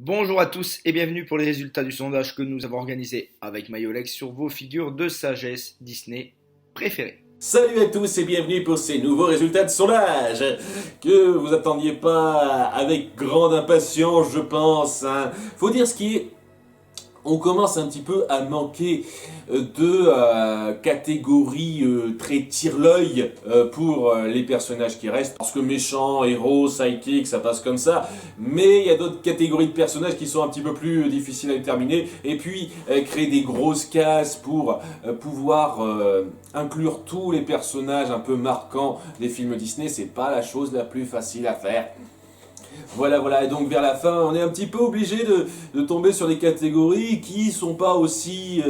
Bonjour à tous et bienvenue pour les résultats du sondage que nous avons organisé avec Mayolex sur vos figures de sagesse Disney préférées. Salut à tous et bienvenue pour ces nouveaux résultats de sondage que vous attendiez pas avec grande impatience, je pense, hein. Faut dire ce qui est, on commence un petit peu à manquer de catégories très tire-l'œil pour les personnages qui restent. Parce que méchants, héros, sidekick, ça passe comme ça. Mais il y a d'autres catégories de personnages qui sont un petit peu plus difficiles à déterminer. Et puis créer des grosses cases pour pouvoir inclure tous les personnages un peu marquants des films Disney, c'est pas la chose la plus facile à faire. Voilà, et donc vers la fin, on est un petit peu obligé de tomber sur des catégories qui sont pas aussi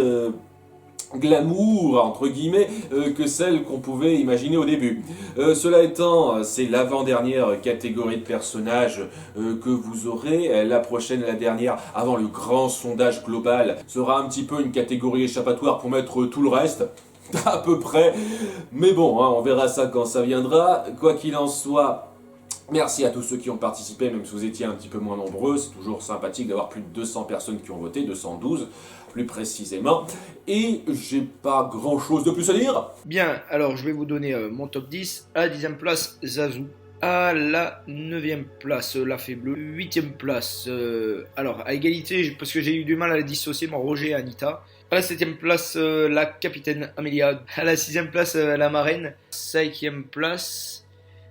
glamour, entre guillemets, que celles qu'on pouvait imaginer au début. Cela étant, c'est l'avant-dernière catégorie de personnages que vous aurez. La prochaine, la dernière, avant le grand sondage global, sera un petit peu une catégorie échappatoire pour mettre tout le reste. À peu près. Mais bon, hein, on verra ça quand ça viendra. Quoi qu'il en soit, merci à tous ceux qui ont participé, même si vous étiez un petit peu moins nombreux. C'est toujours sympathique d'avoir plus de 200 personnes qui ont voté, 212 plus précisément. Et j'ai pas grand chose de plus à dire. Bien, alors je vais vous donner mon top 10. À la 10e place, Zazu. À la 9e place, La Fée Bleue. 8e place, alors à égalité, parce que j'ai eu du mal à la dissocier, mon Roger et Anita. À la 7e place, la Capitaine Amélia. À la 6e place, la Marraine. 5e place,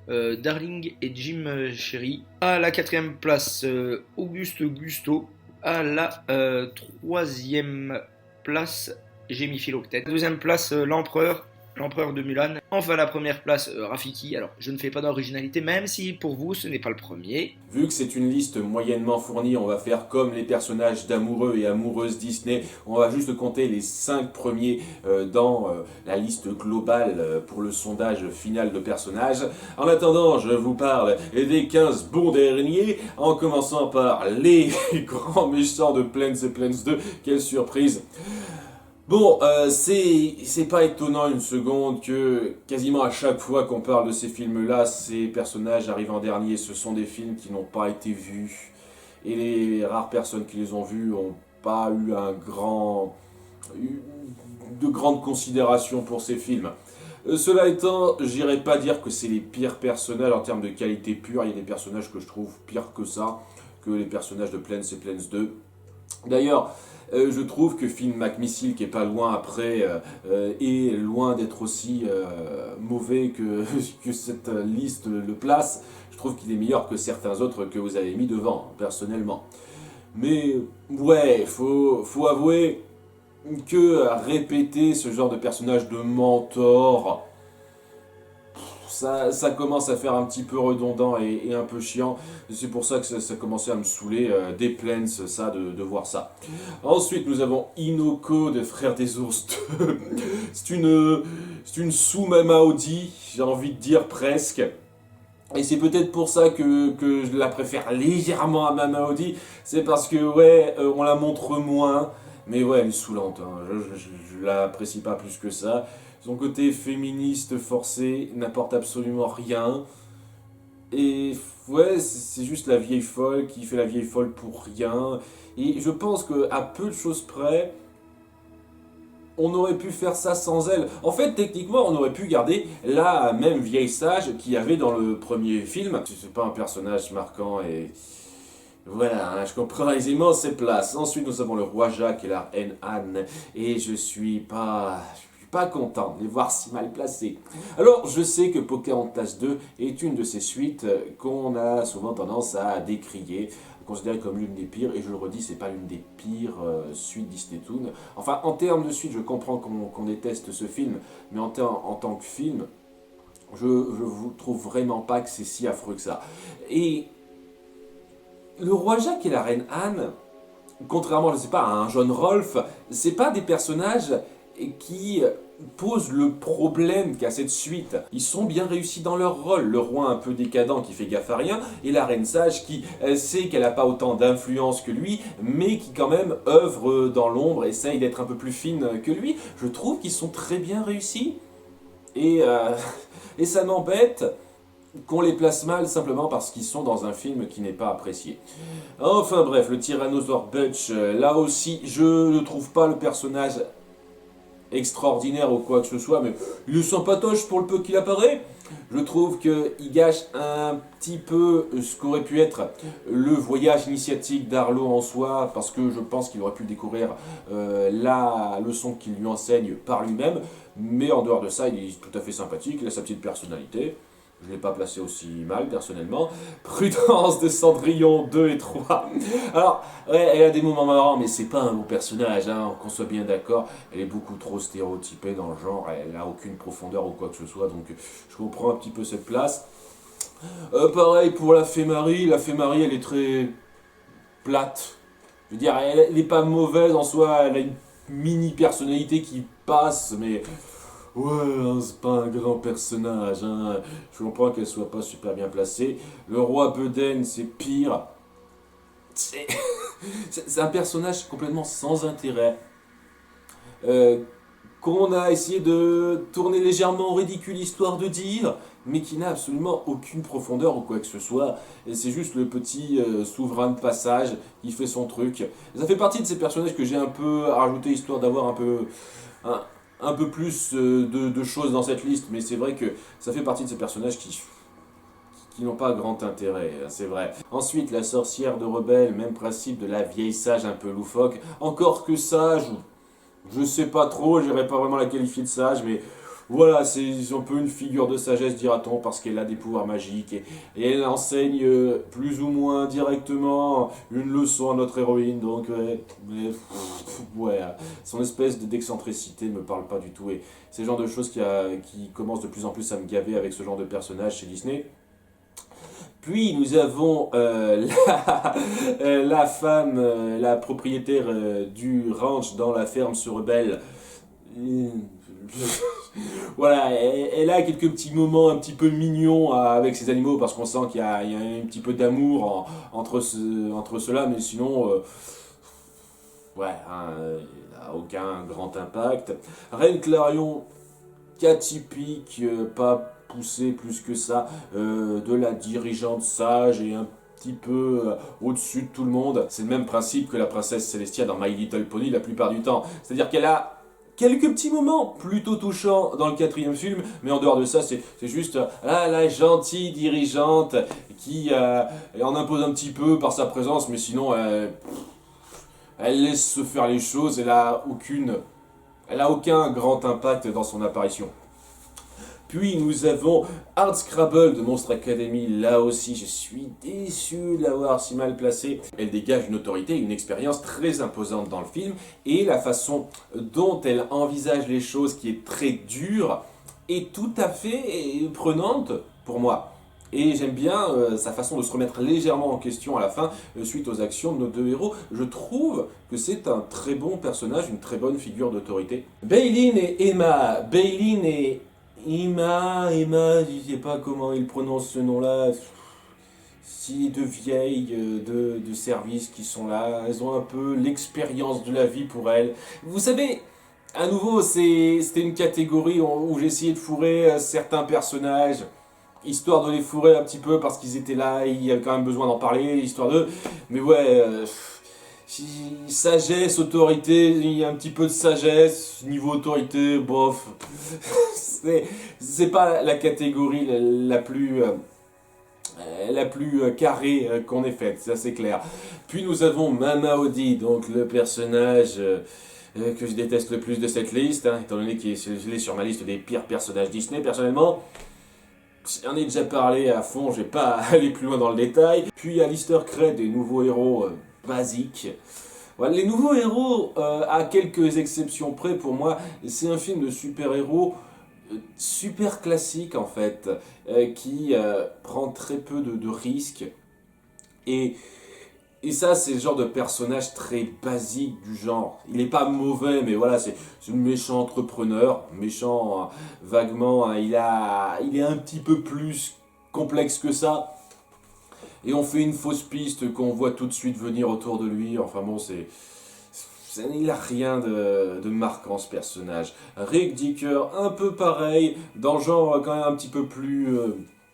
Darling et Jim Sherry. À la 4e place, Auguste Gusto. À la 3e place, Jamie Philoctète. À la 2e place, l'empereur de Mulan. Enfin, la première place, Rafiki. Alors, je ne fais pas d'originalité, même si pour vous, ce n'est pas le premier. Vu que c'est une liste moyennement fournie, on va faire comme les personnages d'amoureux et amoureuses Disney. On va juste compter les 5 premiers dans la liste globale pour le sondage final de personnages. En attendant, je vous parle des 15 bons derniers, en commençant par les grands méchants de Planes et Planes 2. Quelle surprise! Bon, c'est pas étonnant une seconde que quasiment à chaque fois qu'on parle de ces films-là, ces personnages arrivent en dernier. Ce sont des films qui n'ont pas été vus. Et les rares personnes qui les ont vus n'ont pas eu de grande considération pour ces films. Cela étant, j'irai pas dire que c'est les pires personnages en termes de qualité pure. Il y a des personnages que je trouve pires que ça, que les personnages de Planes et Planes 2. D'ailleurs, je trouve que Finn McMissile, qui est pas loin après, est loin d'être aussi mauvais que cette liste le place. Je trouve qu'il est meilleur que certains autres que vous avez mis devant, personnellement. Mais ouais, faut avouer que répéter ce genre de personnage de mentor, ça commence à faire un petit peu redondant et un peu chiant. C'est pour ça que ça commençait à me saouler des Plains, ça, de voir ça. Ensuite, nous avons Inoko des Frères des Ours 2. C'est une sous-Mama Audi, j'ai envie de dire presque. Et c'est peut-être pour ça que je la préfère légèrement à Mama Audi. C'est parce que, ouais, on la montre moins. Mais ouais, elle est saoulante, hein. Je l'apprécie pas plus que ça. Son côté féministe forcé n'apporte absolument rien. Et ouais, c'est juste la vieille folle qui fait la vieille folle pour rien. Et je pense qu'à peu de choses près, on aurait pu faire ça sans elle. En fait, techniquement, on aurait pu garder la même vieille sage qu'il y avait dans le premier film. C'est pas un personnage marquant et... Voilà, hein, je comprends aisément ses places. Ensuite, nous avons le roi Jacques et la reine Anne. Et je suis pas content de les voir si mal placés. Alors, je sais que Pocahontas 2 est une de ces suites qu'on a souvent tendance à décrier, considérée comme l'une des pires, et je le redis, c'est pas l'une des pires suites Disney Toon. Enfin, en termes de suite, je comprends qu'on déteste ce film, mais en tant que film, je vous trouve vraiment pas que c'est si affreux que ça. Et le roi Jacques et la reine Anne, contrairement, je sais pas, à un John Rolfe, c'est pas des personnages qui posent le problème qu'a cette suite. Ils sont bien réussis dans leur rôle. Le roi un peu décadent qui fait gaffe à rien, et la reine sage qui sait qu'elle n'a pas autant d'influence que lui, mais qui quand même œuvre dans l'ombre, essaye d'être un peu plus fine que lui. Je trouve qu'ils sont très bien réussis. Et, et ça m'embête qu'on les place mal simplement parce qu'ils sont dans un film qui n'est pas apprécié. Enfin bref, le Tyrannosaure Butch, là aussi, je ne trouve pas le personnage extraordinaire ou quoi que ce soit, mais il est sympatoche pour le peu qu'il apparaît. Je trouve qu'il gâche un petit peu ce qu'aurait pu être le voyage initiatique d'Arlo en soi, parce que je pense qu'il aurait pu découvrir la leçon qu'il lui enseigne par lui-même, mais en dehors de ça, il est tout à fait sympathique, il a sa petite personnalité. Je ne l'ai pas placé aussi mal, personnellement. Prudence de Cendrillon 2 et 3. Alors, ouais, elle a des moments marrants, mais c'est pas un bon personnage, hein, qu'on soit bien d'accord. Elle est beaucoup trop stéréotypée dans le genre, elle n'a aucune profondeur ou quoi que ce soit, donc je comprends un petit peu cette place. Pareil pour la Fée Marie. La Fée Marie, elle est très plate. Je veux dire, elle n'est pas mauvaise en soi, elle a une mini personnalité qui passe, mais ouais, hein, c'est pas un grand personnage, hein. Je comprends qu'elle soit pas super bien placée. Le roi Beden, c'est pire. C'est c'est un personnage complètement sans intérêt. Euh, qu'on a essayé de tourner légèrement en ridicule histoire de dire, mais qui n'a absolument aucune profondeur ou quoi que ce soit. Et c'est juste le petit souverain de passage qui fait son truc. Ça fait partie de ces personnages que j'ai un peu rajouté histoire d'avoir un, un peu plus de choses dans cette liste, mais c'est vrai que ça fait partie de ces personnages qui n'ont pas grand intérêt, c'est vrai. Ensuite, la sorcière de Rebelle, même principe de la vieille sage un peu loufoque. Encore que sage, je sais pas trop, j'irais pas vraiment la qualifier de sage, mais voilà, c'est un peu une figure de sagesse, dira-t-on, parce qu'elle a des pouvoirs magiques et elle enseigne plus ou moins directement une leçon à notre héroïne. Donc, ouais, son espèce d'excentricité ne me parle pas du tout. Et c'est le genre de choses qui commencent de plus en plus à me gaver avec ce genre de personnage chez Disney. Puis nous avons la femme, la propriétaire du ranch dans la ferme se rebelle. Voilà, elle a quelques petits moments un petit peu mignons avec ses animaux parce qu'on sent qu'il y a un petit peu d'amour entre ceux-là, mais sinon, ouais, hein, il n'a aucun grand impact. Reine Clarion, cas typique, pas poussé plus que ça, de la dirigeante sage et un petit peu au-dessus de tout le monde. C'est le même principe que la princesse Célestia dans My Little Pony la plupart du temps. C'est-à-dire qu'elle a quelques petits moments plutôt touchants dans le quatrième film, mais en dehors de ça, c'est juste la gentille dirigeante qui en impose un petit peu par sa présence, mais sinon, elle laisse se faire les choses, elle a aucun grand impact dans son apparition. Puis nous avons Hardscrabble de Monstre Academy. Là aussi, je suis déçu de l'avoir si mal placée. Elle dégage une autorité, une expérience très imposante dans le film. Et la façon dont elle envisage les choses, qui est très dure, est tout à fait prenante pour moi. Et j'aime bien sa façon de se remettre légèrement en question à la fin, suite aux actions de nos deux héros. Je trouve que c'est un très bon personnage, une très bonne figure d'autorité. Baylin et Emma. Baylin et Emma, je sais pas comment il prononce ce nom-là. Si deux vieilles de service qui sont là, elles ont un peu l'expérience de la vie pour elles. Vous savez, à nouveau, c'était une catégorie où j'essayais de fourrer certains personnages, histoire de les fourrer un petit peu parce qu'ils étaient là, il y avait quand même besoin d'en parler, histoire de... Mais ouais, sagesse, autorité, il y a un petit peu de sagesse, niveau autorité, bof. C'est pas la catégorie la plus carrée qu'on ait faite, ça c'est clair. Puis nous avons Mama Odie, donc le personnage que je déteste le plus de cette liste, hein, étant donné qu'il est sur ma liste des pires personnages Disney, personnellement. J'en ai déjà parlé à fond, je vais pas aller plus loin dans le détail. Puis Alistair Craig, des nouveaux héros basiques. Voilà, les nouveaux héros, à quelques exceptions près pour moi, c'est un film de super-héros super classique en fait, qui prend très peu de risques. Et, et ça, c'est le genre de personnage très basique du genre. Il n'est pas mauvais, mais voilà, c'est un méchant entrepreneur, méchant vaguement, hein, il est un petit peu plus complexe que ça. Et on fait une fausse piste qu'on voit tout de suite venir autour de lui. Enfin bon, il n'a rien de marquant ce personnage. Rick Dicker, un peu pareil, dans le genre quand même un petit peu plus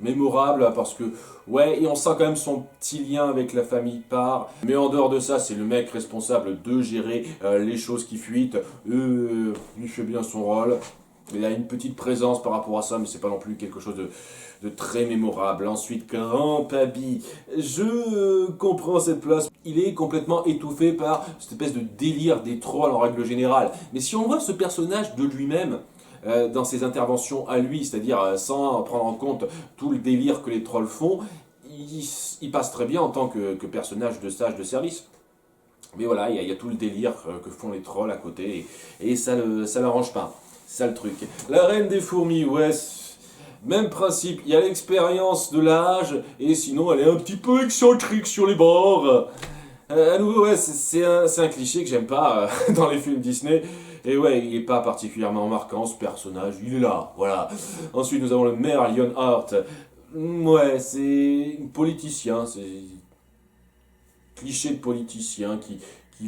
mémorable parce que, ouais, et on sent quand même son petit lien avec la famille Parr. Mais en dehors de ça, c'est le mec responsable de gérer les choses qui fuitent. Il fait bien son rôle. Il a une petite présence par rapport à ça, mais c'est pas non plus quelque chose de très mémorable. Ensuite, Grand Papi. Je comprends cette place. Il est complètement étouffé par cette espèce de délire des trolls en règle générale. Mais si on voit ce personnage de lui-même, dans ses interventions à lui, c'est-à-dire sans prendre en compte tout le délire que les trolls font, il passe très bien en tant que personnage de sage de service. Mais voilà, il y a tout le délire que font les trolls à côté, et ça l'arrange pas. C'est ça le truc. La reine des fourmis, ouais, même principe, il y a l'expérience de l'âge, et sinon elle est un petit peu excentrique sur les bords. À nouveau, ouais, c'est un cliché que j'aime pas dans les films Disney. Et ouais, il est pas particulièrement marquant ce personnage, il est là, voilà. Ensuite, nous avons le maire Lionheart. Ouais, c'est un politicien, c'est cliché de politicien qui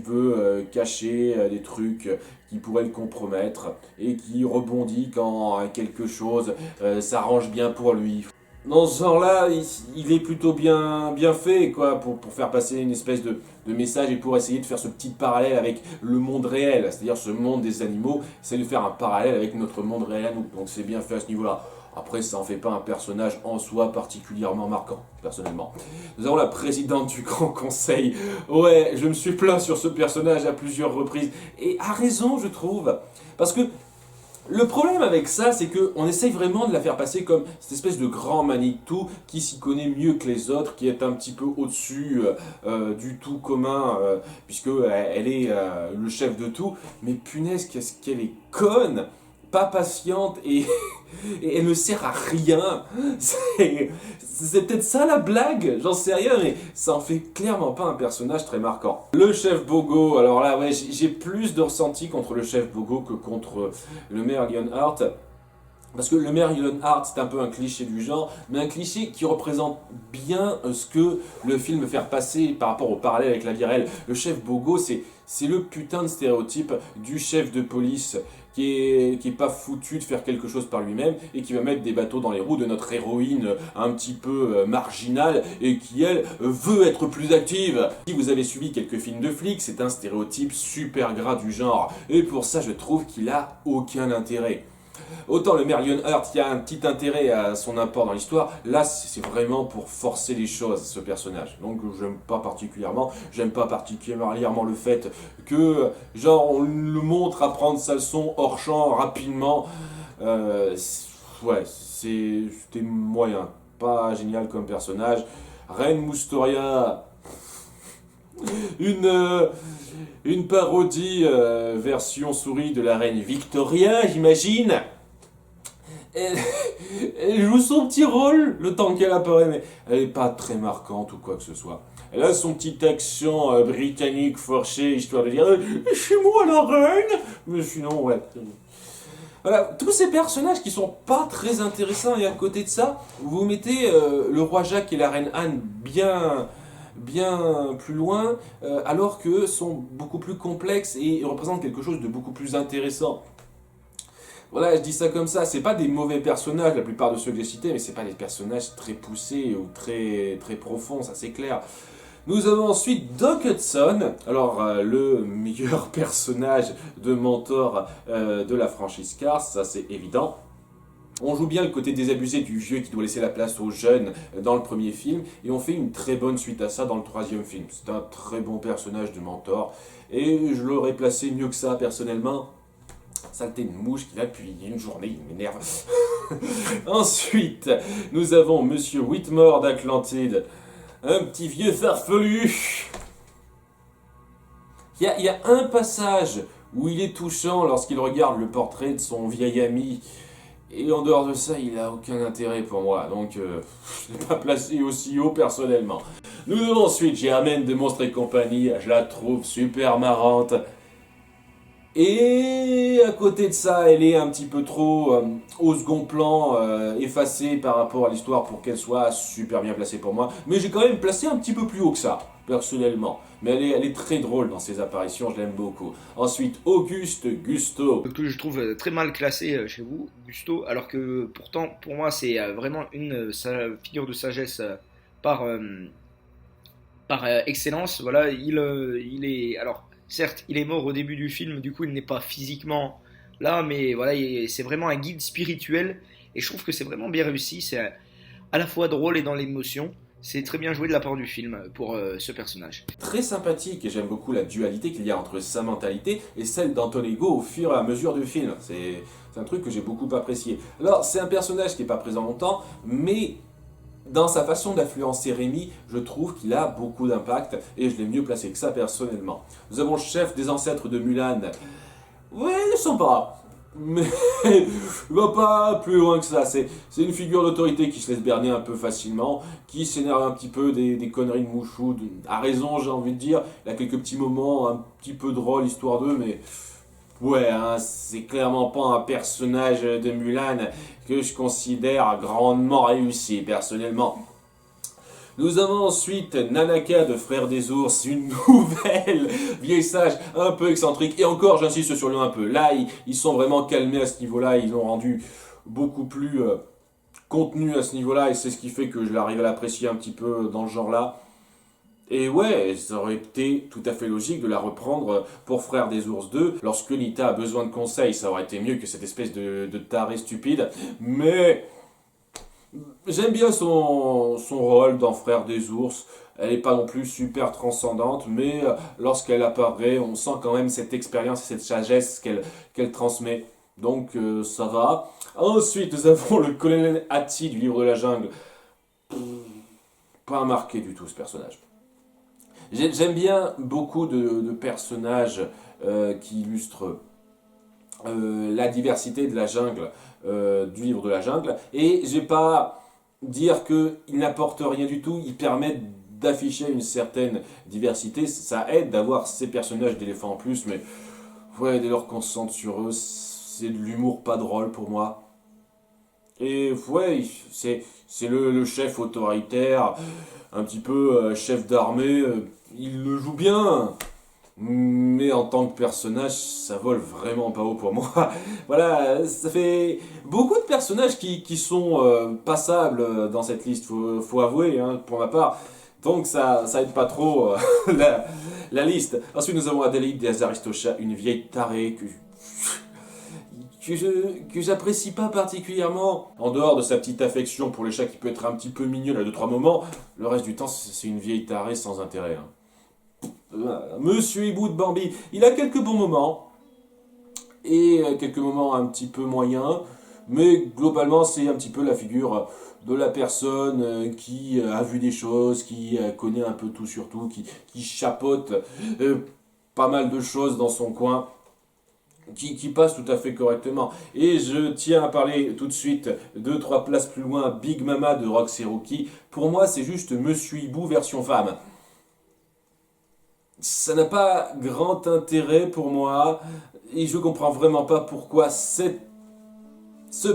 veut cacher des trucs qui pourraient le compromettre et qui rebondit quand quelque chose s'arrange bien pour lui. Dans ce genre-là, il est plutôt bien fait quoi, pour faire passer une espèce de message et pour essayer de faire ce petit parallèle avec le monde réel, c'est-à-dire ce monde des animaux, c'est de faire un parallèle avec notre monde réel à nous. Donc c'est bien fait à ce niveau-là. Après, ça en fait pas un personnage en soi particulièrement marquant, personnellement. Nous avons la présidente du Grand Conseil. Ouais, je me suis plaint sur ce personnage à plusieurs reprises. Et à raison, je trouve. Parce que le problème avec ça, c'est qu'on essaye vraiment de la faire passer comme cette espèce de grand Manitou qui s'y connaît mieux que les autres, qui est un petit peu au-dessus du tout commun, puisque elle est le chef de tout. Mais punaise, qu'est-ce qu'elle est conne, pas patiente et, et elle ne sert à rien. C'est peut-être ça la blague, j'en sais rien, mais ça en fait clairement pas un personnage très marquant. Le chef Bogo, alors là, ouais, j'ai plus de ressenti contre le chef Bogo que contre le maire Lionheart. Parce que le maire Lionheart, c'est un peu un cliché du genre, mais un cliché qui représente bien ce que le film veut faire passer par rapport au parallèle avec la vie réelle. Le chef Bogo, c'est le putain de stéréotype du chef de police qui est pas foutu de faire quelque chose par lui-même et qui va mettre des bateaux dans les roues de notre héroïne un petit peu marginale et qui, elle, veut être plus active. Si vous avez suivi quelques films de flics, c'est un stéréotype super gras du genre. Et pour ça, je trouve qu'il a aucun intérêt. Autant le maire Lionheart, il y a un petit intérêt à son apport dans l'histoire, là c'est vraiment pour forcer les choses, ce personnage. Donc j'aime pas particulièrement le fait que, genre, on le montre apprendre sa leçon hors champ rapidement. Ouais, c'était moyen, pas génial comme personnage. Reine Moustoria, une parodie version souris de la reine Victoria, j'imagine. Elle joue son petit rôle le temps qu'elle apparaît, mais elle n'est pas très marquante ou quoi que ce soit. Elle a son petit accent britannique forché, histoire de dire c'est moi la reine. Mais sinon, ouais. Voilà, tous ces personnages qui sont pas très intéressants, et à côté de ça, vous mettez le roi Jacques et la reine Anne bien plus loin, alors que sont beaucoup plus complexes et représentent quelque chose de beaucoup plus intéressant. Voilà, je dis ça comme ça, c'est pas des mauvais personnages, la plupart de ceux que j'ai cités, mais c'est pas des personnages très poussés ou très profonds, ça c'est clair. Nous avons ensuite Doc Hudson, alors le meilleur personnage de mentor de la franchise Cars, ça c'est évident. On joue bien le côté désabusé du vieux qui doit laisser la place aux jeunes dans le premier film, et on fait une très bonne suite à ça dans le troisième film. C'est un très bon personnage de mentor, et je l'aurais placé mieux que ça personnellement. Saleté de mouche qu'il a depuis une journée, il m'énerve. Ensuite, nous avons Monsieur Whitmore d'Atlantide, un petit vieux farfelu. Il y a un passage où il est touchant lorsqu'il regarde le portrait de son vieil ami. Et en dehors de ça, il n'a aucun intérêt pour moi. Donc, je ne l'ai pas placé aussi haut personnellement. Nous avons ensuite Germaine de Monstres et compagnie. Je la trouve super marrante. Et à côté de ça, elle est un petit peu trop au second plan, effacée par rapport à l'histoire pour qu'elle soit super bien placée pour moi. Mais j'ai quand même placé un petit peu plus haut que ça. personnellement. Mais elle est très drôle dans ses apparitions, je l'aime beaucoup. Ensuite, Auguste Gusto. Que je trouve très mal classé chez vous, Gusto, alors que pourtant, pour moi, c'est vraiment une figure de sagesse par, excellence. Voilà, il est. Alors, certes, il est mort au début du film, du coup, il n'est pas physiquement là, mais voilà, c'est vraiment un guide spirituel, et je trouve que c'est vraiment bien réussi. C'est à la fois drôle et dans l'émotion. C'est très bien joué de la part du film pour ce personnage. Très sympathique et j'aime beaucoup la dualité qu'il y a entre sa mentalité et celle d'Anton Ego au fur et à mesure du film. C'est un truc que j'ai beaucoup apprécié. Alors, c'est un personnage qui n'est pas présent longtemps, mais dans sa façon d'influencer Rémi, je trouve qu'il a beaucoup d'impact et je l'ai mieux placé que ça personnellement. Nous avons le chef des ancêtres de Mulan. Ouais, sympa. Mais il va pas plus loin que ça. C'est une figure d'autorité qui se laisse berner un peu facilement, qui s'énerve un petit peu des conneries de Mouchou, à raison j'ai envie de dire. Il a quelques petits moments un petit peu drôles, histoire d'eux, mais ouais, hein, c'est clairement pas un personnage de Mulan que je considère grandement réussi personnellement. Nous avons ensuite Nanaka de Frères des Ours, une nouvelle vieille sage un peu excentrique. Et encore, j'insiste sur lui un peu. Là, ils sont vraiment calmés à ce niveau-là. Ils ont rendu beaucoup plus contenu à ce niveau-là. Et c'est ce qui fait que je l'arrive à l'apprécier un petit peu dans le genre-là. Et ouais, ça aurait été tout à fait logique de la reprendre pour Frères des Ours 2. Lorsque Nita a besoin de conseils, ça aurait été mieux que cette espèce de taré stupide. Mais j'aime bien son rôle dans Frères des Ours. Elle n'est pas non plus super transcendante, mais lorsqu'elle apparaît, on sent quand même cette expérience et cette sagesse qu'elle transmet. Donc ça va. Ensuite, nous avons le colonel Hattie du livre de la jungle. Pas marqué du tout ce personnage. J'aime bien beaucoup de personnages qui illustrent la diversité de la jungle, du livre de la jungle. Et je vais pas dire qu'il n'apporte rien du tout, il permet d'afficher une certaine diversité. Ça aide d'avoir ces personnages d'éléphants en plus, mais ouais, dès lors qu'on se centre sur eux, c'est de l'humour pas drôle pour moi. Et ouais, c'est le chef autoritaire, un petit peu chef d'armée, il le joue bien. Mais en tant que personnage, ça vole vraiment pas haut pour moi. Voilà, ça fait beaucoup de personnages qui sont passables dans cette liste, faut avouer, hein, pour ma part. Donc ça aide pas trop la liste. Ensuite, nous avons Adélaïde des Aristochats, une vieille tarée que j'apprécie pas particulièrement. En dehors de sa petite affection pour les chats qui peut être un petit peu mignonne à 2-3 moments, le reste du temps, c'est une vieille tarée sans intérêt. Hein. Monsieur Hibou de Bambi, il a quelques bons moments et quelques moments un petit peu moyens, mais globalement c'est un petit peu la figure de la personne qui a vu des choses, qui connaît un peu tout sur tout, qui chapeaute pas mal de choses dans son coin. Qui passe tout à fait correctement. Et je tiens à parler tout de suite 2-3 places plus loin, Big Mama de Roxy Rookie. Pour moi, c'est juste Monsieur Hibou version femme. Ça n'a pas grand intérêt pour moi et je comprends vraiment pas pourquoi ce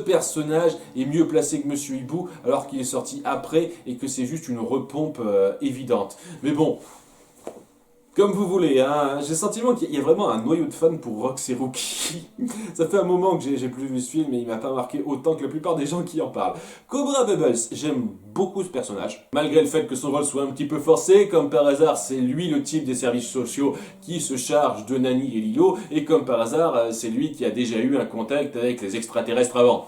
personnage est mieux placé que Monsieur Hibou alors qu'il est sorti après et que c'est juste une repompe évidente. Mais bon, comme vous voulez, hein. J'ai le sentiment qu'il y a vraiment un noyau de fans pour Roxy Rookie. Ça fait un moment que j'ai plus vu ce film et il m'a pas marqué autant que la plupart des gens qui en parlent. Cobra Bubbles, j'aime beaucoup ce personnage, malgré le fait que son rôle soit un petit peu forcé. Comme par hasard, c'est lui le type des services sociaux qui se charge de Nani et Lilo, et comme par hasard, c'est lui qui a déjà eu un contact avec les extraterrestres avant.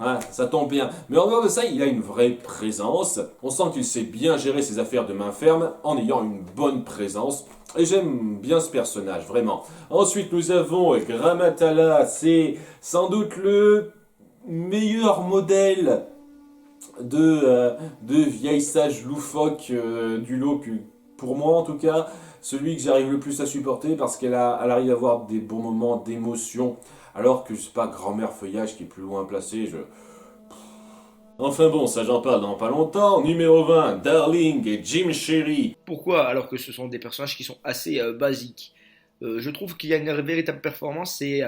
Hein, ça tombe bien. Mais en dehors de ça, il a une vraie présence. On sent qu'il sait bien gérer ses affaires de main ferme en ayant une bonne présence. Et j'aime bien ce personnage, vraiment. Ensuite, nous avons Gramatala. C'est sans doute le meilleur modèle de vieille sage loufoque du lot, pour moi en tout cas. Celui que j'arrive le plus à supporter parce elle arrive à avoir des bons moments d'émotion. Alors que c'est pas Grand-mère Feuillage qui est plus loin placé, Enfin bon, ça j'en parle dans pas longtemps. Numéro 20, Darling et Jim Sherry. Pourquoi alors que ce sont des personnages qui sont assez basiques? Je trouve qu'il y a une véritable performance, c'est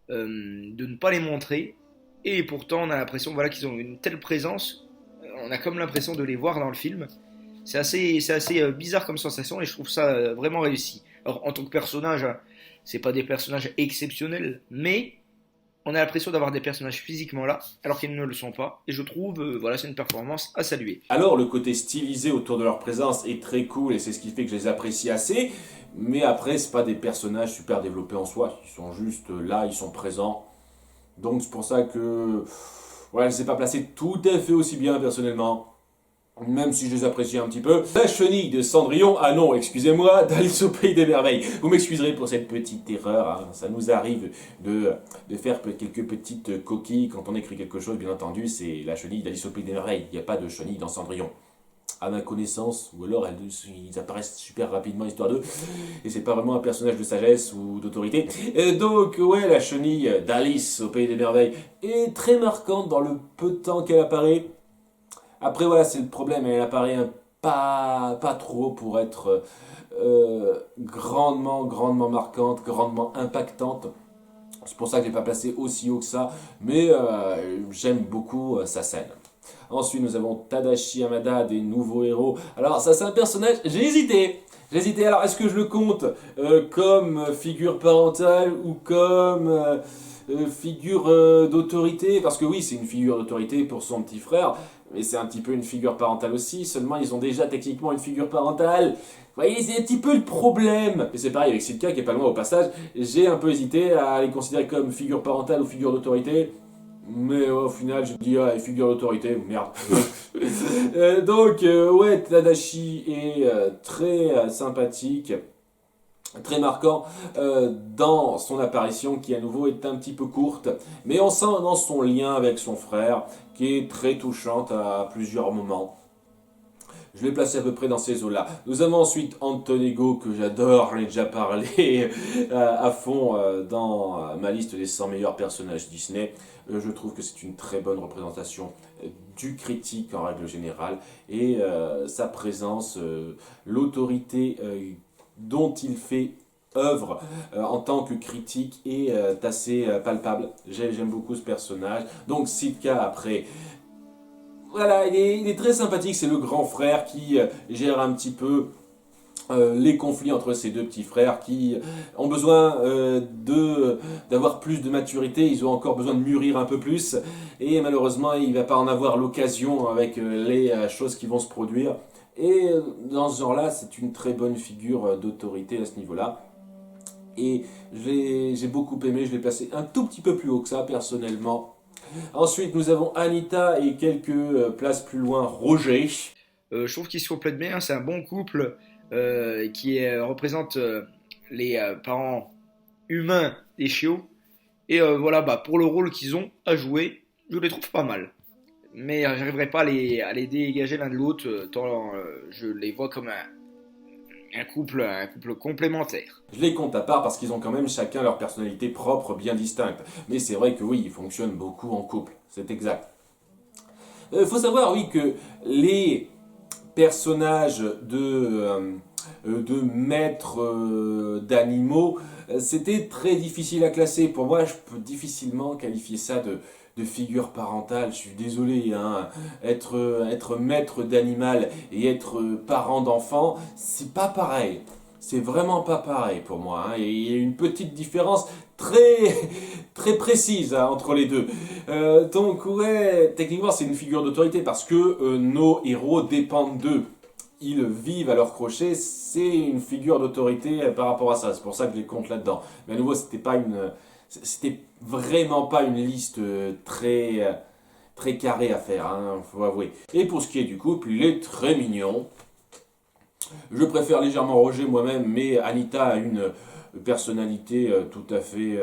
de ne pas les montrer. Et pourtant, on a l'impression voilà, qu'ils ont une telle présence, on a comme l'impression de les voir dans le film. c'est assez bizarre comme sensation et je trouve ça vraiment réussi. Alors en tant que personnage, hein, c'est pas des personnages exceptionnels, mais on a l'impression d'avoir des personnages physiquement là, alors qu'ils ne le sont pas. Et je trouve, voilà, c'est une performance à saluer. Alors, le côté stylisé autour de leur présence est très cool et c'est ce qui fait que je les apprécie assez. Mais après, c'est pas des personnages super développés en soi. Ils sont juste là, ils sont présents. Donc, c'est pour ça que. Ouais, je ne sais pas placer tout à fait aussi bien personnellement. Même si je les apprécie un petit peu. La chenille de Cendrillon, ah non, excusez-moi, d'Alice au Pays des Merveilles. Vous m'excuserez pour cette petite erreur, hein. Ça nous arrive de faire quelques petites coquilles quand on écrit quelque chose, bien entendu, c'est la chenille d'Alice au Pays des Merveilles. Il n'y a pas de chenille dans Cendrillon. À ma connaissance, ou alors ils apparaissent super rapidement, histoire d'eux, et c'est pas vraiment un personnage de sagesse ou d'autorité. Donc, ouais, la chenille d'Alice au Pays des Merveilles est très marquante dans le peu de temps qu'elle apparaît. Après, voilà, c'est le problème, elle apparaît pas trop pour être grandement marquante, grandement impactante. C'est pour ça que je ne l'ai pas placé aussi haut que ça, mais j'aime beaucoup sa scène. Ensuite, nous avons Tadashi Hamada, des nouveaux héros. Alors, ça, c'est un personnage, j'ai hésité. Alors, est-ce que je le compte comme figure parentale ou comme figure d'autorité? Parce que oui, c'est une figure d'autorité pour son petit frère, mais c'est un petit peu une figure parentale aussi. Seulement, ils ont déjà techniquement une figure parentale. Vous voyez, c'est un petit peu le problème. Et c'est pareil avec Sitka qui est pas loin au passage. J'ai un peu hésité à les considérer comme figure parentale ou figure d'autorité. Mais au final, je me dis, ah, figure d'autorité, merde. Donc, ouais, Tadashi est très sympathique, très marquant dans son apparition qui à nouveau est un petit peu courte. Mais on sent dans son lien avec son frère qui est très touchante à plusieurs moments. Je l'ai placé à peu près dans ces eaux-là. Nous avons ensuite Anton-Ego, que j'adore, j'en ai déjà parlé à fond dans ma liste des 100 meilleurs personnages Disney. Je trouve que c'est une très bonne représentation du critique en règle générale. Et sa présence, l'autorité dont il fait œuvre en tant que critique est assez palpable. J'aime beaucoup ce personnage. Donc Sitka après... Voilà, il est très sympathique, c'est le grand frère qui gère un petit peu les conflits entre ces deux petits frères qui ont besoin d'avoir plus de maturité, ils ont encore besoin de mûrir un peu plus, et malheureusement il ne va pas en avoir l'occasion avec les choses qui vont se produire. Et dans ce genre-là, c'est une très bonne figure d'autorité à ce niveau-là. Et j'ai beaucoup aimé, je l'ai placé un tout petit peu plus haut que ça personnellement. Ensuite, nous avons Anita et quelques places plus loin, Roger. Je trouve qu'ils se complètent bien, c'est un bon couple qui représente les parents humains des chiots. Et voilà, bah, pour le rôle qu'ils ont à jouer, je les trouve pas mal. Mais j'arriverai pas à les dégager l'un de l'autre, tant je les vois comme un couple complémentaire. Je les compte à part parce qu'ils ont quand même chacun leur personnalité propre, bien distincte. Mais c'est vrai que oui, ils fonctionnent beaucoup en couple, c'est exact. Faut savoir, oui, que les personnages de maîtres d'animaux, c'était très difficile à classer. Pour moi, je peux difficilement qualifier ça de figure parentale. Je suis désolé, hein. Être maître d'animal et être parent d'enfant, c'est pas pareil. C'est vraiment pas pareil pour moi, hein. Et il y a une petite différence très précise, hein, entre les deux. Donc ouais, techniquement c'est une figure d'autorité parce que nos héros dépendent d'eux. Ils vivent à leur crochet, c'est une figure d'autorité par rapport à ça. C'est pour ça que je les compte là-dedans. Mais à nouveau, c'était vraiment pas une liste très carrée à faire, hein, faut avouer. Et pour ce qui est du couple, il est très mignon. Je préfère légèrement Roger moi-même, mais Anita a une personnalité tout à fait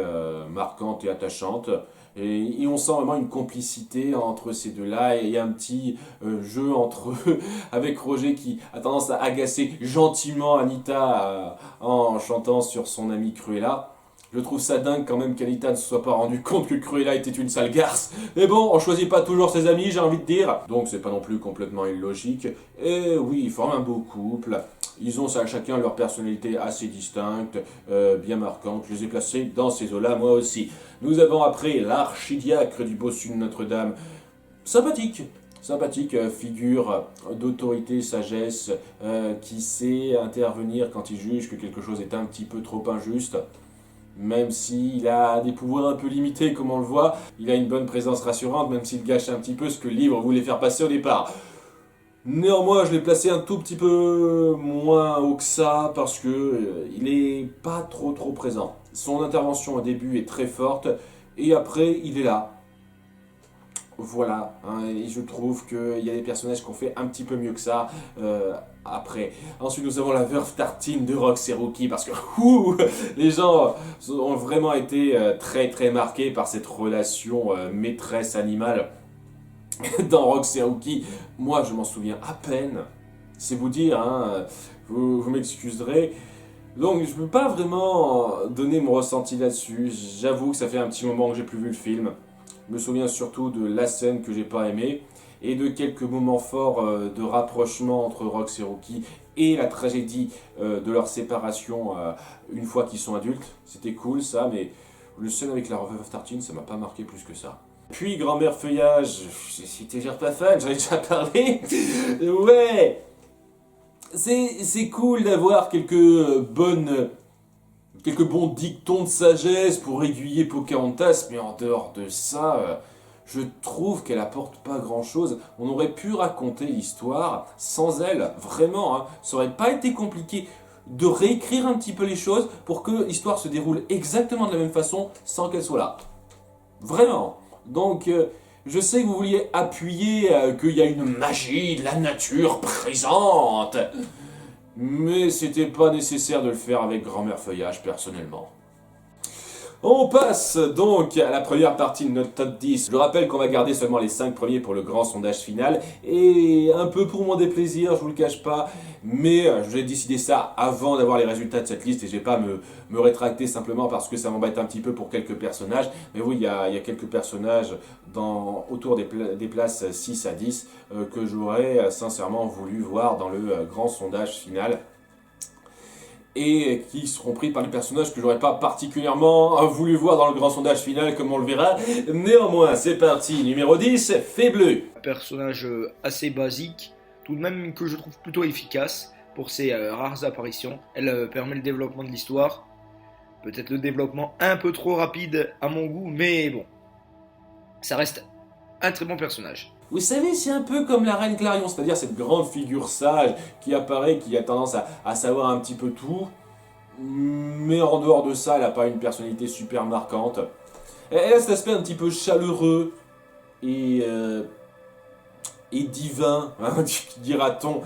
marquante et attachante. Et on sent vraiment une complicité entre ces deux-là. Et il y a un petit jeu entre eux avec Roger qui a tendance à agacer gentiment Anita en chantant sur son ami Cruella. Je trouve ça dingue quand même qu'Anita ne se soit pas rendu compte que Cruella était une sale garce. Mais bon, on choisit pas toujours ses amis, j'ai envie de dire. Donc c'est pas non plus complètement illogique. Et oui, ils forment un beau couple. Ils ont chacun leur personnalité assez distincte, bien marquante. Je les ai placés dans ces eaux-là, moi aussi. Nous avons après l'archidiacre du bossu de Notre-Dame. Sympathique. Sympathique, figure d'autorité, sagesse, qui sait intervenir quand il juge que quelque chose est un petit peu trop injuste. Même s'il a des pouvoirs un peu limités, comme on le voit, il a une bonne présence rassurante, même s'il gâche un petit peu ce que le livre voulait faire passer au départ. Néanmoins, je l'ai placé un tout petit peu moins haut que ça, parce que il est pas trop présent. Son intervention au début est très forte, et après, il est là. Voilà, hein, et je trouve qu'il y a des personnages qui ont fait un petit peu mieux que ça après. Ensuite, nous avons la veuve Tartine de Rox et Rookie, parce que les gens ont vraiment été très marqués par cette relation maîtresse-animale dans Rox et Rookie. Moi, je m'en souviens à peine. C'est vous dire, hein, vous m'excuserez. Donc, je ne peux pas vraiment donner mon ressenti là-dessus. J'avoue que ça fait un petit moment que j'ai plus vu le film. Je me souviens surtout de la scène que j'ai pas aimée et de quelques moments forts de rapprochement entre Rox et Rookie et la tragédie de leur séparation une fois qu'ils sont adultes. C'était cool ça, mais le scène avec la veuve Tartine, ça m'a pas marqué plus que ça. Puis Grand-mère Feuillage, j'étais déjà pas fan, j'en ai déjà parlé. Ouais, c'est cool d'avoir quelques bons dictons de sagesse pour aiguiller Pocahontas, mais en dehors de ça, je trouve qu'elle apporte pas grand chose. On aurait pu raconter l'histoire sans elle, vraiment, hein. Ça aurait pas été compliqué de réécrire un petit peu les choses pour que l'histoire se déroule exactement de la même façon sans qu'elle soit là. Vraiment. Donc, je sais que vous vouliez appuyer qu'il y a une magie de la nature présente. Mais c'était pas nécessaire de le faire avec Grand-mère Feuillage, personnellement. On passe donc à la première partie de notre top 10. Je rappelle qu'on va garder seulement les 5 premiers pour le grand sondage final. Et un peu pour mon déplaisir, je vous le cache pas. Mais je vais décider ça avant d'avoir les résultats de cette liste. Et je vais pas me rétracter simplement parce que ça m'embête un petit peu pour quelques personnages. Mais oui, il y a quelques personnages autour des places 6 à 10 que j'aurais sincèrement voulu voir dans le grand sondage final. Et qui seront pris par des personnages que j'aurais pas particulièrement voulu voir dans le grand sondage final, comme on le verra. Néanmoins, c'est parti, numéro 10, Fée Bleue. Un personnage assez basique, tout de même que je trouve plutôt efficace pour ses rares apparitions. Elle permet le développement de l'histoire. Peut-être le développement un peu trop rapide à mon goût, mais bon, ça reste un très bon personnage. Vous savez, c'est un peu comme la reine Clarion, c'est-à-dire cette grande figure sage qui apparaît, qui a tendance à savoir un petit peu tout, mais en dehors de ça, elle n'a pas une personnalité super marquante. Elle a cet aspect un petit peu chaleureux et divin, hein, dira-t-on,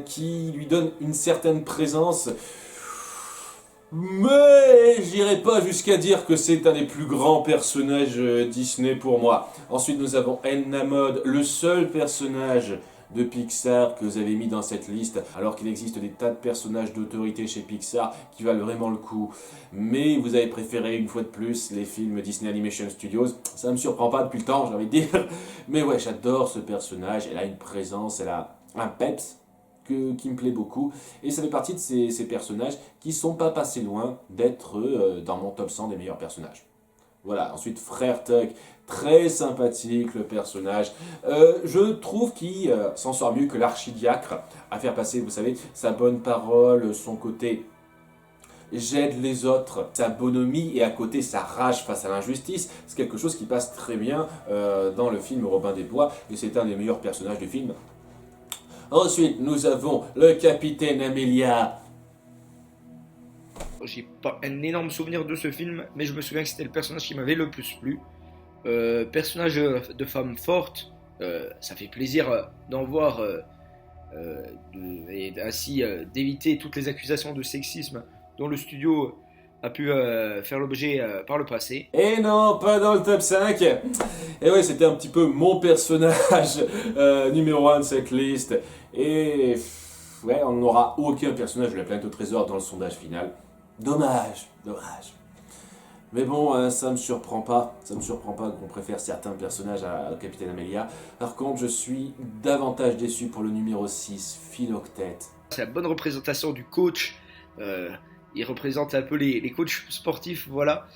qui lui donne une certaine présence. Mais j'irai pas jusqu'à dire que c'est un des plus grands personnages Disney pour moi. Ensuite, nous avons Edna Mode, le seul personnage de Pixar que vous avez mis dans cette liste, alors qu'il existe des tas de personnages d'autorité chez Pixar qui valent vraiment le coup. Mais vous avez préféré une fois de plus les films Disney Animation Studios. Ça me surprend pas depuis le temps, j'ai envie de dire. Mais ouais, j'adore ce personnage. Elle a une présence, elle a un peps qui me plaît beaucoup. Et ça fait partie de ces personnages qui sont pas passés loin d'être dans mon top 100 des meilleurs personnages. Voilà, ensuite Frère Tuck, très sympathique le personnage. Je trouve qu'il s'en sort mieux que l'archidiacre à faire passer, vous savez, sa bonne parole, son côté j'aide les autres, sa bonhomie et à côté sa rage face à l'injustice. C'est quelque chose qui passe très bien dans le film Robin des Bois et c'est un des meilleurs personnages du film. Ensuite, nous avons le capitaine Amelia. J'ai pas un énorme souvenir de ce film, mais je me souviens que c'était le personnage qui m'avait le plus plu. Personnage de femme forte, ça fait plaisir d'en voir et ainsi d'éviter toutes les accusations de sexisme dont le studio a pu faire l'objet par le passé. Et non, pas dans le top 5. Et ouais, c'était un petit peu mon personnage numéro 1 de cette liste. Et ouais, on n'aura aucun personnage de la planète au trésor dans le sondage final. Dommage. Mais bon, ça me surprend pas. Ça me surprend pas qu'on préfère certains personnages à Capitaine Amelia. Par contre, je suis davantage déçu pour le numéro 6, Philoctète. C'est la bonne représentation du coach. Il représente un peu les coachs sportifs, voilà.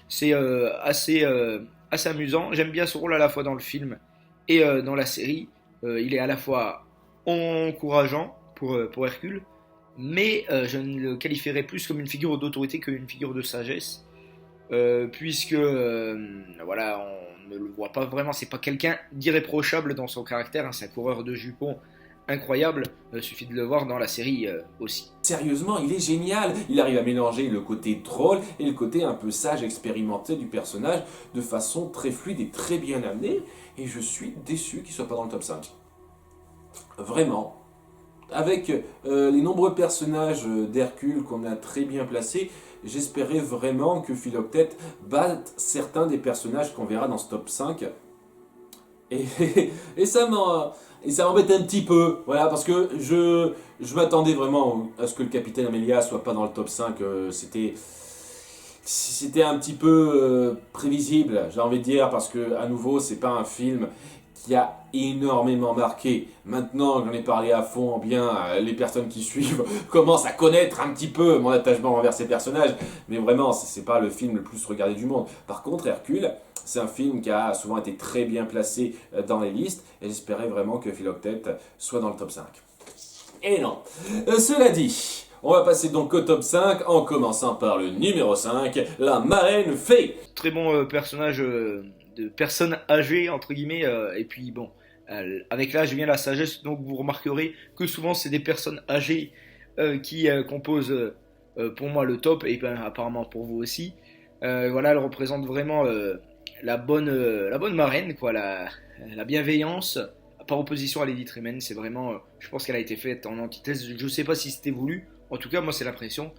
C'est assez amusant. J'aime bien ce rôle à la fois dans le film et dans la série. Il est à la fois encourageant pour Hercule, mais je ne le qualifierais plus comme une figure d'autorité qu'une figure de sagesse, puisque voilà, on ne le voit pas vraiment, c'est pas quelqu'un d'irréprochable dans son caractère, hein, c'est un coureur de jupons incroyable, suffit de le voir dans la série aussi. Sérieusement, il est génial. Il arrive à mélanger le côté drôle et le côté un peu sage, expérimenté du personnage de façon très fluide et très bien amenée. Et je suis déçu qu'il soit pas dans le top 5. Vraiment. Avec les nombreux personnages d'Hercule qu'on a très bien placés, j'espérais vraiment que Philoctète batte certains des personnages qu'on verra dans ce top 5. Et, et ça m'embête un petit peu, voilà, parce que je m'attendais vraiment à ce que le capitaine Amelia soit pas dans le top 5. C'était un petit peu prévisible, j'ai envie de dire, parce que à nouveau, c'est pas un film qui a énormément marqué. Maintenant que j'en ai parlé à fond, bien, les personnes qui suivent commencent à connaître un petit peu mon attachement envers ces personnages, mais vraiment, c'est pas le film le plus regardé du monde. Par contre, Hercule, c'est un film qui a souvent été très bien placé dans les listes, et j'espérais vraiment que Philoctète soit dans le top 5. Et non. Cela dit, on va passer donc au top 5, en commençant par le numéro 5, la marraine fée. Très bon personnage de personne âgée, entre guillemets, et puis bon, avec l'âge vient la sagesse, donc vous remarquerez que souvent c'est des personnes âgées qui composent pour moi le top, et ben, apparemment pour vous aussi. Voilà, elle représente vraiment la bonne marraine, quoi, la bienveillance, par opposition à Lady Tremaine, c'est vraiment, je pense qu'elle a été faite en antithèse, je sais pas si c'était voulu, en tout cas moi c'est l'impression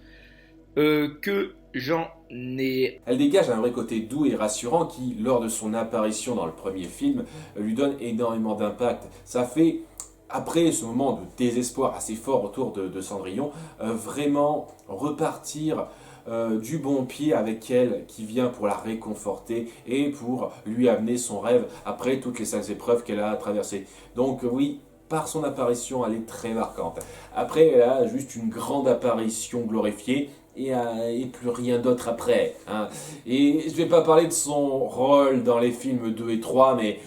que j'en ai. Elle dégage un vrai côté doux et rassurant qui, lors de son apparition dans le premier film, lui donne énormément d'impact. Ça fait, après ce moment de désespoir assez fort autour de Cendrillon, vraiment repartir du bon pied avec elle, qui vient pour la réconforter et pour lui amener son rêve après toutes les sales épreuves qu'elle a traversées. Donc oui, par son apparition, elle est très marquante. Après, elle a juste une grande apparition glorifiée et plus rien d'autre après. Hein. Et je vais pas parler de son rôle dans les films 2 et 3, mais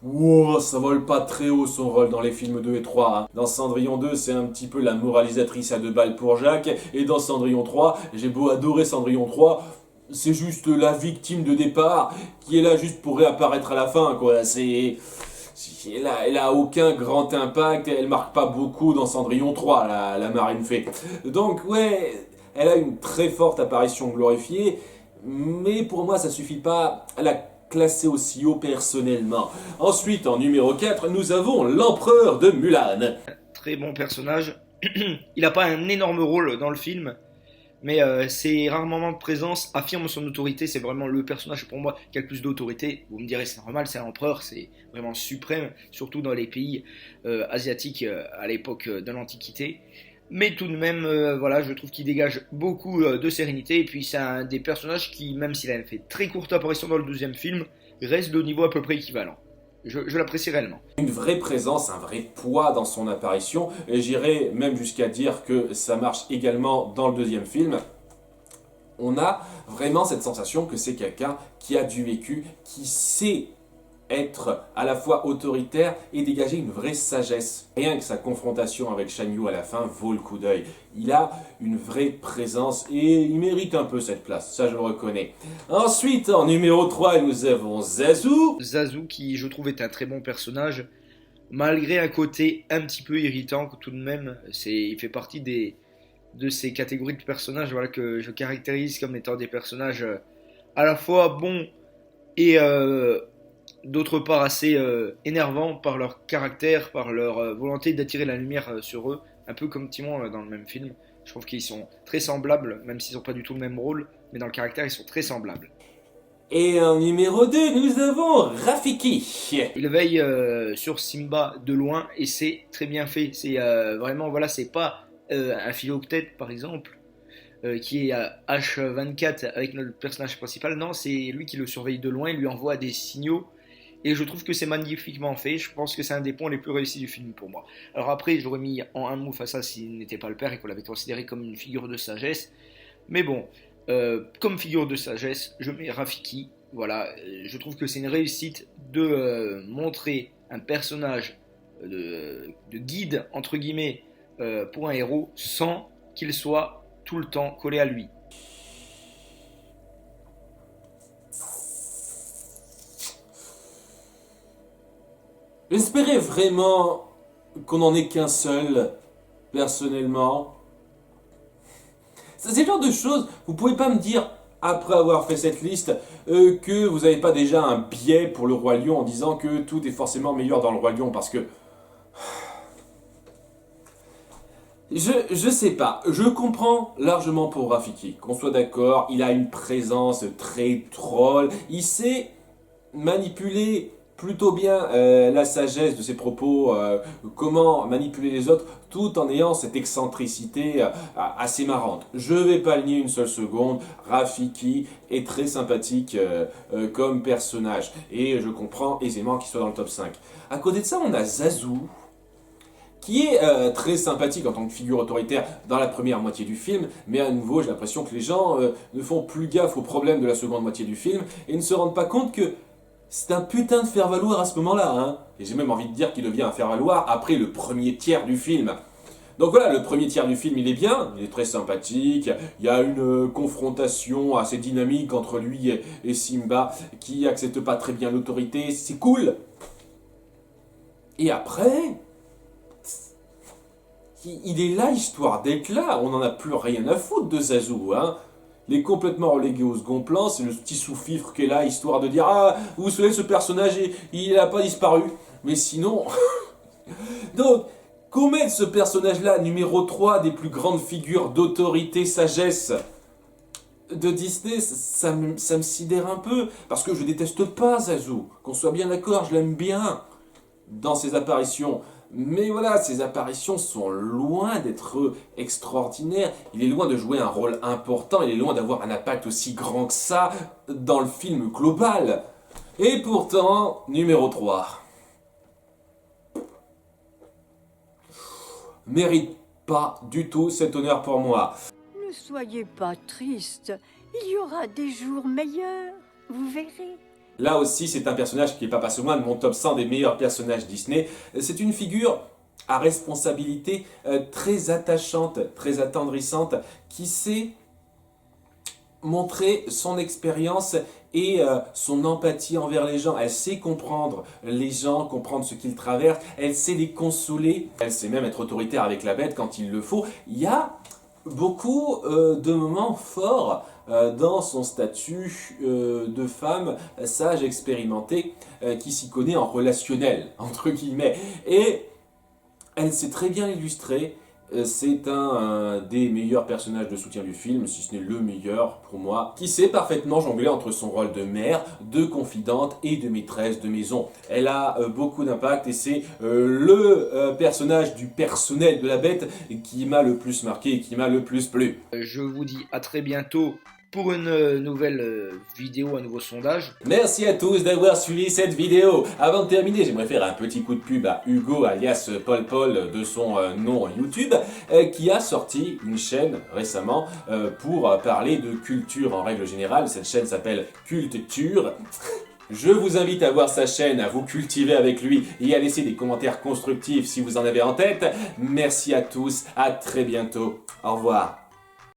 wow, ça vole pas très haut son rôle dans les films 2 et 3. Hein. Dans Cendrillon 2, c'est un petit peu la moralisatrice à deux balles pour Jacques. Et dans Cendrillon 3, j'ai beau adorer Cendrillon 3, c'est juste la victime de départ qui est là juste pour réapparaître à la fin, quoi. Elle a aucun grand impact, elle marque pas beaucoup dans Cendrillon 3, la marine fée. Donc ouais, elle a une très forte apparition glorifiée, mais pour moi ça suffit pas à la classer aussi haut personnellement. Ensuite, en numéro 4, nous avons l'empereur de Mulan. Très bon personnage. Il n'a pas un énorme rôle dans le film, mais ses rares moments de présence affirment son autorité. C'est vraiment le personnage pour moi qui a le plus d'autorité. Vous me direz, c'est normal, c'est l'empereur, c'est vraiment suprême, surtout dans les pays asiatiques à l'époque de l'Antiquité. Mais tout de même, voilà, je trouve qu'il dégage beaucoup de sérénité. Et puis c'est un des personnages qui, même s'il a fait très courte apparition dans le deuxième film, reste de niveau à peu près équivalent. Je l'apprécie réellement. Une vraie présence, un vrai poids dans son apparition, et j'irais même jusqu'à dire que ça marche également dans le deuxième film. On a vraiment cette sensation que c'est quelqu'un qui a du vécu, qui sait être à la fois autoritaire et dégager une vraie sagesse. Rien que sa confrontation avec Shan Yu à la fin vaut le coup d'œil. Il a une vraie présence et il mérite un peu cette place, ça je le reconnais. Ensuite, en numéro 3, nous avons Zazu. Zazu, qui je trouve est un très bon personnage, malgré un côté un petit peu irritant tout de même. Il fait partie de ces catégories de personnages, voilà, que je caractérise comme étant des personnages à la fois bons et d'autre part assez énervants par leur caractère, par leur volonté d'attirer la lumière sur eux, un peu comme Timon dans le même film. Je trouve qu'ils sont très semblables, même s'ils n'ont pas du tout le même rôle, mais dans le caractère ils sont très semblables. Et en numéro 2, nous avons Rafiki. Il veille sur Simba de loin et c'est très bien fait. C'est vraiment, voilà, c'est pas un Philoctète par exemple, qui est à H24 avec notre personnage principal. Non, c'est lui qui le surveille de loin, il lui envoie des signaux. Et je trouve que c'est magnifiquement fait. Je pense que c'est un des points les plus réussis du film pour moi. Alors après, j'aurais mis en un mot face à s'il n'était pas le père et qu'on l'avait considéré comme une figure de sagesse. Mais bon, comme figure de sagesse, je mets Rafiki. Voilà, je trouve que c'est une réussite de montrer un personnage de guide, entre guillemets, pour un héros, sans qu'il soit tout le temps collé à lui. J'espérais vraiment qu'on n'en ait qu'un seul, personnellement. C'est le genre de choses, vous pouvez pas me dire, après avoir fait cette liste, que vous n'avez pas déjà un biais pour le Roi Lion en disant que tout est forcément meilleur dans le Roi Lion, parce que... Je sais pas, je comprends largement pour Rafiki, qu'on soit d'accord, il a une présence très troll, il sait manipuler plutôt bien la sagesse de ses propos, comment manipuler les autres, tout en ayant cette excentricité assez marrante. Je vais pas le nier une seule seconde, Rafiki est très sympathique comme personnage, et je comprends aisément qu'il soit dans le top 5. À côté de ça, on a Zazu, qui est très sympathique en tant que figure autoritaire dans la première moitié du film, mais à nouveau j'ai l'impression que les gens ne font plus gaffe aux problèmes de la seconde moitié du film et ne se rendent pas compte que c'est un putain de faire-valoir à ce moment-là, hein. Et j'ai même envie de dire qu'il devient un faire-valoir après le premier tiers du film. Donc voilà, le premier tiers du film il est bien, il est très sympathique, il y a une confrontation assez dynamique entre lui et Simba qui accepte pas très bien l'autorité, c'est cool. Et après... il est là histoire d'être là, on n'en a plus rien à foutre de Zazu, hein. Il est complètement relégué au second plan, c'est le petit sous-fifre qui est là, histoire de dire « Ah, vous savez, ce personnage, il n'a pas disparu. » Mais sinon... Donc, qu'on mette ce personnage-là, numéro 3 des plus grandes figures d'autorité, sagesse de Disney, ça me sidère un peu, parce que je déteste pas Zazu, qu'on soit bien d'accord, je l'aime bien dans ses apparitions. Mais voilà, ses apparitions sont loin d'être extraordinaires. Il est loin de jouer un rôle important, il est loin d'avoir un impact aussi grand que ça dans le film global. Et pourtant, numéro 3. Mérite pas du tout cet honneur pour moi. Ne soyez pas triste, il y aura des jours meilleurs, vous verrez. Là aussi, c'est un personnage qui n'est pas passé loin de mon top 100 des meilleurs personnages Disney. C'est une figure à responsabilité très attachante, très attendrissante, qui sait montrer son expérience et son empathie envers les gens. Elle sait comprendre les gens, comprendre ce qu'ils traversent, elle sait les consoler, elle sait même être autoritaire avec la bête quand il le faut. Il y a beaucoup de moments forts dans son statut de femme sage expérimentée qui s'y connaît en relationnel, entre guillemets. Et elle sait très bien l'illustrer. C'est un des meilleurs personnages de soutien du film, si ce n'est le meilleur pour moi, qui sait parfaitement jongler entre son rôle de mère, de confidente et de maîtresse de maison. Elle a beaucoup d'impact et c'est le personnage du personnel de la bête qui m'a le plus marqué et qui m'a le plus plu. Je vous dis à très bientôt pour une nouvelle vidéo, un nouveau sondage. Merci à tous d'avoir suivi cette vidéo. Avant de terminer, j'aimerais faire un petit coup de pub à Hugo alias Paul de son nom YouTube qui a sorti une chaîne récemment pour parler de culture en règle générale. Cette chaîne s'appelle Culture. Je vous invite à voir sa chaîne, à vous cultiver avec lui et à laisser des commentaires constructifs si vous en avez en tête. Merci à tous, à très bientôt. Au revoir.